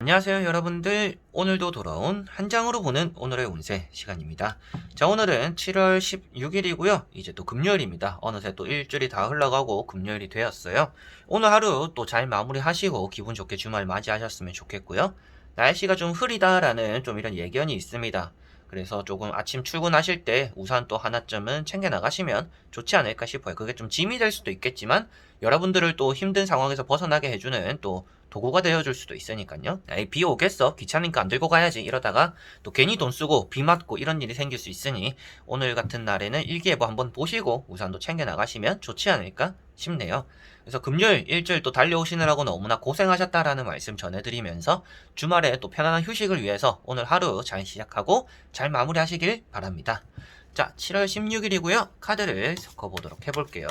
안녕하세요 여러분들, 오늘도 돌아온 한 장으로 보는 오늘의 운세 시간입니다. 자, 오늘은 7월 16일이고요 이제 또 금요일입니다. 어느새 또 일주일이 다 흘러가고 금요일이 되었어요. 오늘 하루 또 잘 마무리하시고 기분 좋게 주말 맞이하셨으면 좋겠고요. 날씨가 좀 흐리다라는 좀 이런 예견이 있습니다. 그래서 조금 아침 출근하실 때 우산 또 하나쯤은 챙겨 나가시면 좋지 않을까 싶어요. 그게 좀 짐이 될 수도 있겠지만 여러분들을 또 힘든 상황에서 벗어나게 해주는 또 도구가 되어줄 수도 있으니까요. 에이, 비 오겠어, 귀찮으니까 안 들고 가야지 이러다가 또 괜히 돈 쓰고 비 맞고 이런 일이 생길 수 있으니 오늘 같은 날에는 일기예보 한번 보시고 우산도 챙겨 나가시면 좋지 않을까 싶네요. 그래서 금요일 일주일 또 달려오시느라고 너무나 고생하셨다라는 말씀 전해드리면서 주말에 또 편안한 휴식을 위해서 오늘 하루 잘 시작하고 잘 마무리하시길 바랍니다. 자, 7월 16일이고요 카드를 섞어보도록 해볼게요.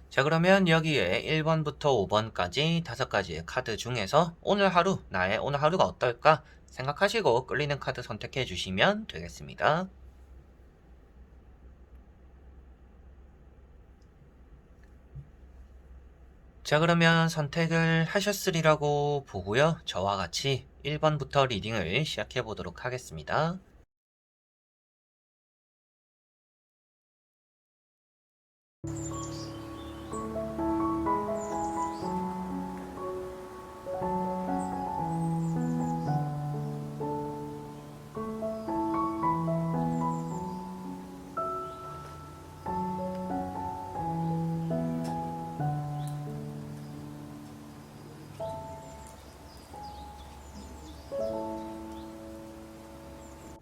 자, 그러면 여기에 1번부터 5번까지 5가지의 카드 중에서 오늘 하루, 나의 오늘 하루가 어떨까 생각하시고 끌리는 카드 선택해 주시면 되겠습니다. 자, 그러면 선택을 하셨으리라고 보고요. 저와 같이 1번부터 리딩을 시작해 보도록 하겠습니다.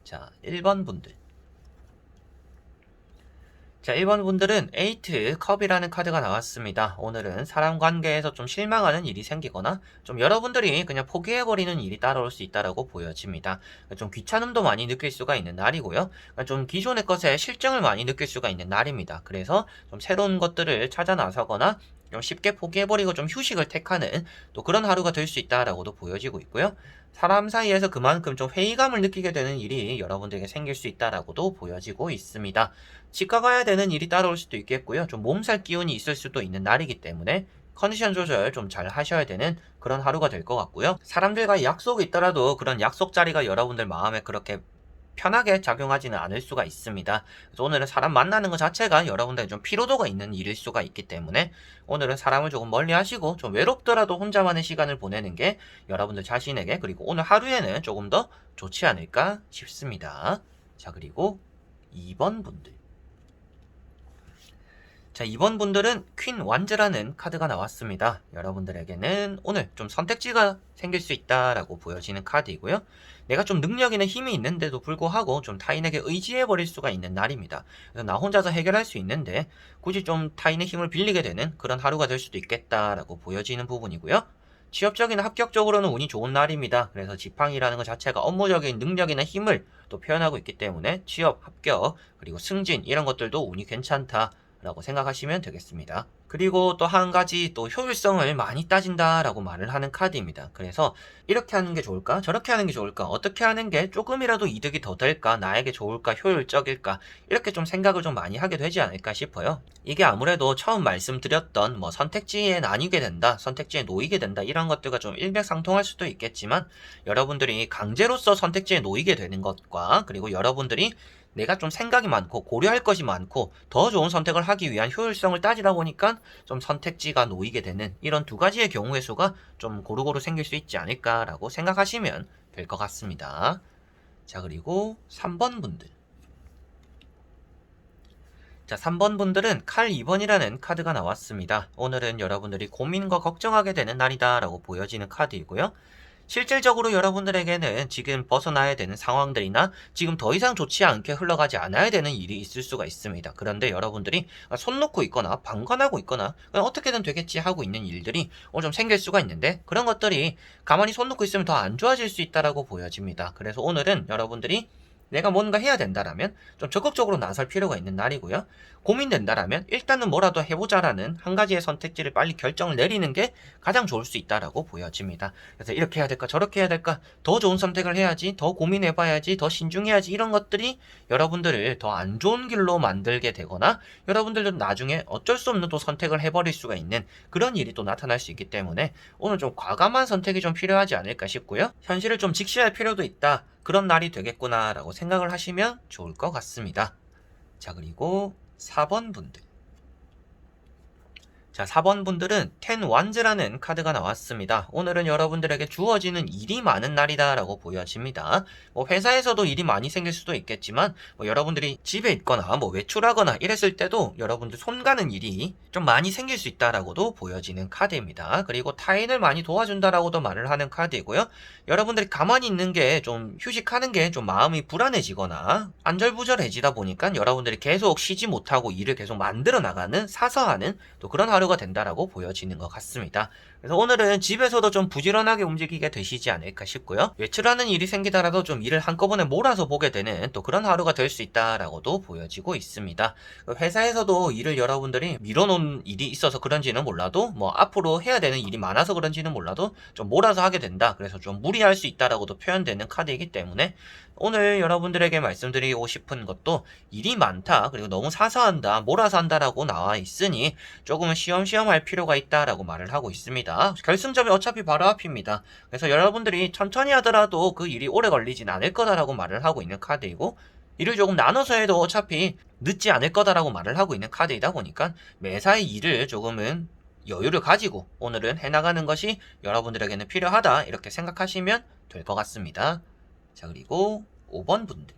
자, 1번 분들. 자, 1번 분들은 에이트 컵이라는 카드가 나왔습니다. 오늘은 사람 관계에서 좀 실망하는 일이 생기거나 좀 여러분들이 그냥 포기해버리는 일이 따라올 수 있다라고 보여집니다. 좀 귀찮음도 많이 느낄 수가 있는 날이고요. 좀 기존의 것에 실증을 많이 느낄 수가 있는 날입니다. 그래서 좀 새로운 것들을 찾아 나서거나 좀 쉽게 포기해버리고 좀 휴식을 택하는 또 그런 하루가 될 수 있다라고도 보여지고 있고요. 사람 사이에서 그만큼 좀 회의감을 느끼게 되는 일이 여러분들에게 생길 수 있다라고도 보여지고 있습니다. 치과 가야 되는 일이 따라올 수도 있겠고요. 좀 몸살 기운이 있을 수도 있는 날이기 때문에 컨디션 조절 좀 잘 하셔야 되는 그런 하루가 될 것 같고요. 사람들과 약속이 있더라도 그런 약속 자리가 여러분들 마음에 그렇게 편하게 작용하지는 않을 수가 있습니다. 그래서 오늘은 사람 만나는 것 자체가 여러분들의 좀 피로도가 있는 일일 수가 있기 때문에 오늘은 사람을 조금 멀리 하시고 좀 외롭더라도 혼자만의 시간을 보내는 게 여러분들 자신에게 그리고 오늘 하루에는 조금 더 좋지 않을까 싶습니다. 자, 그리고 2번 분들. 자, 이번 분들은 퀸 완즈라는 카드가 나왔습니다. 여러분들에게는 오늘 좀 선택지가 생길 수 있다라고 보여지는 카드이고요. 내가 좀 능력 있는 힘이 있는데도 불구하고 좀 타인에게 의지해버릴 수가 있는 날입니다. 그래서 나 혼자서 해결할 수 있는데 굳이 좀 타인의 힘을 빌리게 되는 그런 하루가 될 수도 있겠다라고 보여지는 부분이고요. 취업적인 합격적으로는 운이 좋은 날입니다. 그래서 지팡이라는 것 자체가 업무적인 능력이나 힘을 또 표현하고 있기 때문에 취업, 합격, 그리고 승진 이런 것들도 운이 괜찮다 라고 생각하시면 되겠습니다. 그리고 또 한 가지 또 효율성을 많이 따진다라고 말을 하는 카드입니다. 그래서 이렇게 하는 게 좋을까? 저렇게 하는 게 좋을까? 어떻게 하는 게 조금이라도 이득이 더 될까? 나에게 좋을까? 효율적일까? 이렇게 좀 생각을 좀 많이 하게 되지 않을까 싶어요. 이게 아무래도 처음 말씀드렸던 뭐 선택지에 나뉘게 된다, 선택지에 놓이게 된다 이런 것들과 좀 일맥상통할 수도 있겠지만 여러분들이 강제로서 선택지에 놓이게 되는 것과 그리고 여러분들이 내가 좀 생각이 많고 고려할 것이 많고 더 좋은 선택을 하기 위한 효율성을 따지다 보니까 좀 선택지가 놓이게 되는 이런 두 가지의 경우의 수가 좀 고루고루 생길 수 있지 않을까라고 생각하시면 될 것 같습니다. 자, 그리고 3번 분들. 자, 3번 분들은 칼 2번이라는 카드가 나왔습니다. 오늘은 여러분들이 고민과 걱정하게 되는 날이다 라고 보여지는 카드이고요. 실질적으로 여러분들에게는 지금 벗어나야 되는 상황들이나 지금 더 이상 좋지 않게 흘러가지 않아야 되는 일이 있을 수가 있습니다. 그런데 여러분들이 손 놓고 있거나 방관하고 있거나 그냥 어떻게든 되겠지 하고 있는 일들이 좀 생길 수가 있는데, 그런 것들이 가만히 손 놓고 있으면 더 안 좋아질 수 있다라고 보여집니다. 그래서 오늘은 여러분들이 내가 뭔가 해야 된다라면 좀 적극적으로 나설 필요가 있는 날이고요. 고민된다라면 일단은 뭐라도 해보자라는 한 가지의 선택지를 빨리 결정을 내리는 게 가장 좋을 수 있다라고 보여집니다. 그래서 이렇게 해야 될까 저렇게 해야 될까, 더 좋은 선택을 해야지, 더 고민해봐야지, 더 신중해야지, 이런 것들이 여러분들을 더 안 좋은 길로 만들게 되거나 여러분들도 나중에 어쩔 수 없는 또 선택을 해버릴 수가 있는 그런 일이 또 나타날 수 있기 때문에 오늘 좀 과감한 선택이 좀 필요하지 않을까 싶고요. 현실을 좀 직시할 필요도 있다, 그런 날이 되겠구나 라고 생각을 하시면 좋을 것 같습니다. 자, 그리고 4번 분들. 자, 4번 분들은 10 Wands라는 카드가 나왔습니다. 오늘은 여러분들에게 주어지는 일이 많은 날이다 라고 보여집니다. 회사에서도 일이 많이 생길 수도 있겠지만 여러분들이 집에 있거나 외출하거나 이랬을 때도 여러분들 손 가는 일이 좀 많이 생길 수 있다라고도 보여지는 카드입니다. 그리고 타인을 많이 도와준다라고도 말을 하는 카드이고요. 여러분들이 가만히 있는 게 좀 휴식하는 게 좀 마음이 불안해지거나 안절부절해지다 보니까 여러분들이 계속 쉬지 못하고 일을 계속 만들어 나가는, 사서하는 또 그런 하루가 된다라고 보여지는 것 같습니다. 그래서 오늘은 집에서도 좀 부지런하게 움직이게 되시지 않을까 싶고요. 외출하는 일이 생기더라도 좀 일을 한꺼번에 몰아서 보게 되는 또 그런 하루가 될 수 있다라고도 보여지고 있습니다. 회사에서도 일을 여러분들이 밀어놓은 일이 있어서 그런지는 몰라도 앞으로 해야 되는 일이 많아서 그런지는 몰라도 좀 몰아서 하게 된다, 그래서 좀 무리할 수 있다라고도 표현되는 카드이기 때문에 오늘 여러분들에게 말씀드리고 싶은 것도 일이 많다, 그리고 너무 사서한다, 몰아서 한다라고 나와 있으니 조금은 쉬엄쉬엄 할 필요가 있다라고 말을 하고 있습니다. 결승점이 어차피 바로 앞입니다. 그래서 여러분들이 천천히 하더라도 그 일이 오래 걸리진 않을 거다라고 말을 하고 있는 카드이고, 일을 조금 나눠서 해도 어차피 늦지 않을 거다라고 말을 하고 있는 카드이다 보니까 매사의 일을 조금은 여유를 가지고 오늘은 해나가는 것이 여러분들에게는 필요하다, 이렇게 생각하시면 될 것 같습니다. 자, 그리고 5번 분들.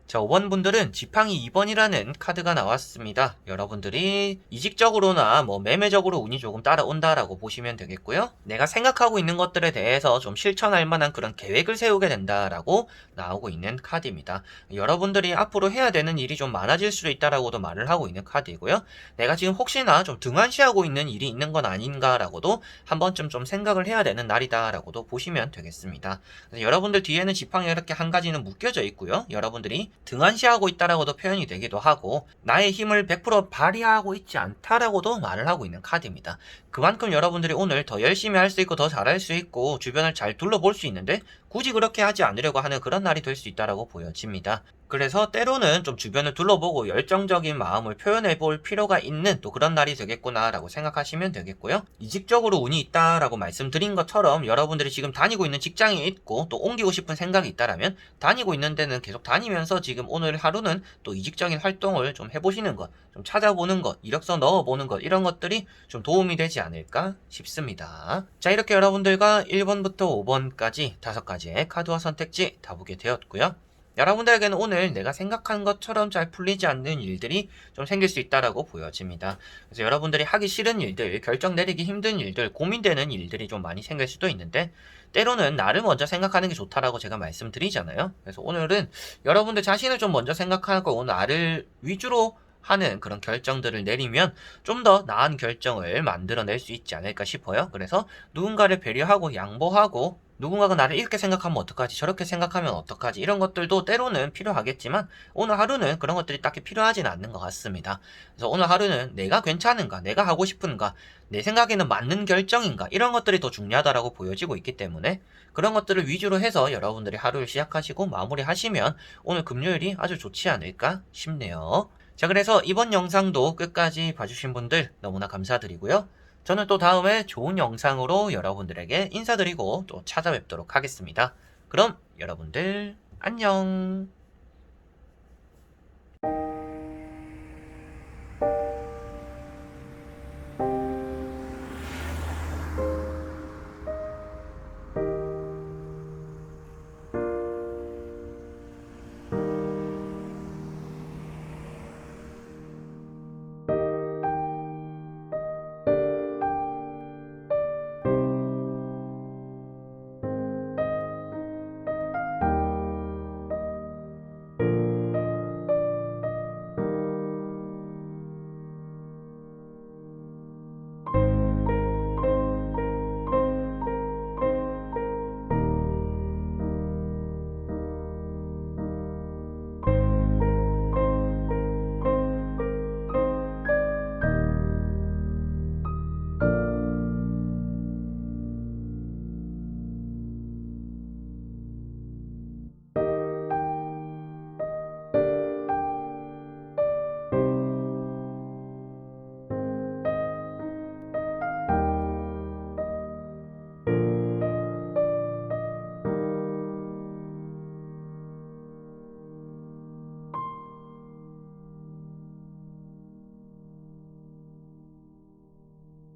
자, 5번 분들은 지팡이 2번이라는 카드가 나왔습니다. 여러분들이 이직적으로나 매매적으로 운이 조금 따라온다라고 보시면 되겠고요. 내가 생각하고 있는 것들에 대해서 좀 실천할 만한 그런 계획을 세우게 된다라고 나오고 있는 카드입니다. 여러분들이 앞으로 해야 되는 일이 좀 많아질 수도 있다라고도 말을 하고 있는 카드이고요. 내가 지금 혹시나 좀 등한시하고 있는 일이 있는 건 아닌가라고도 한 번쯤 좀 생각을 해야 되는 날이다라고도 보시면 되겠습니다. 그래서 여러분들 뒤에는 지팡이가 이렇게 한 가지는 묶여져 있고요. 여러분들이 등한시하고 있다라고도 표현이 되기도 하고, 나의 힘을 100% 발휘하고 있지 않다라고도 말을 하고 있는 카드입니다. 그만큼 여러분들이 오늘 더 열심히 할 수 있고 더 잘할 수 있고 주변을 잘 둘러볼 수 있는데 굳이 그렇게 하지 않으려고 하는 그런 날이 될 수 있다라고 보여집니다. 그래서 때로는 좀 주변을 둘러보고 열정적인 마음을 표현해 볼 필요가 있는 또 그런 날이 되겠구나 라고 생각하시면 되겠고요. 이직적으로 운이 있다라고 말씀드린 것처럼 여러분들이 지금 다니고 있는 직장이 있고 또 옮기고 싶은 생각이 있다라면 다니고 있는 데는 계속 다니면서 지금 오늘 하루는 또 이직적인 활동을 좀 해보시는 것, 좀 찾아보는 것, 이력서 넣어보는 것, 이런 것들이 좀 도움이 되지 않을까 싶습니다. 자, 이렇게 여러분들과 1번부터 5번까지 5가지의 카드와 선택지 다 보게 되었고요. 여러분들에게는 오늘 내가 생각한 것처럼 잘 풀리지 않는 일들이 좀 생길 수 있다라고 보여집니다. 그래서 여러분들이 하기 싫은 일들, 결정 내리기 힘든 일들, 고민되는 일들이 좀 많이 생길 수도 있는데 때로는 나를 먼저 생각하는 게 좋다라고 제가 말씀드리잖아요. 그래서 오늘은 여러분들 자신을 좀 먼저 생각하고 나를 위주로 하는 그런 결정들을 내리면 좀 더 나은 결정을 만들어낼 수 있지 않을까 싶어요. 그래서 누군가를 배려하고 양보하고, 누군가가 나를 이렇게 생각하면 어떡하지, 저렇게 생각하면 어떡하지, 이런 것들도 때로는 필요하겠지만 오늘 하루는 그런 것들이 딱히 필요하지는 않는 것 같습니다. 그래서 오늘 하루는 내가 괜찮은가, 내가 하고 싶은가, 내 생각에는 맞는 결정인가, 이런 것들이 더 중요하다라고 보여지고 있기 때문에 그런 것들을 위주로 해서 여러분들이 하루를 시작하시고 마무리하시면 오늘 금요일이 아주 좋지 않을까 싶네요. 자, 그래서 이번 영상도 끝까지 봐주신 분들 너무나 감사드리고요. 저는 또 다음에 좋은 영상으로 여러분들에게 인사드리고 또 찾아뵙도록 하겠습니다. 그럼 여러분들 안녕.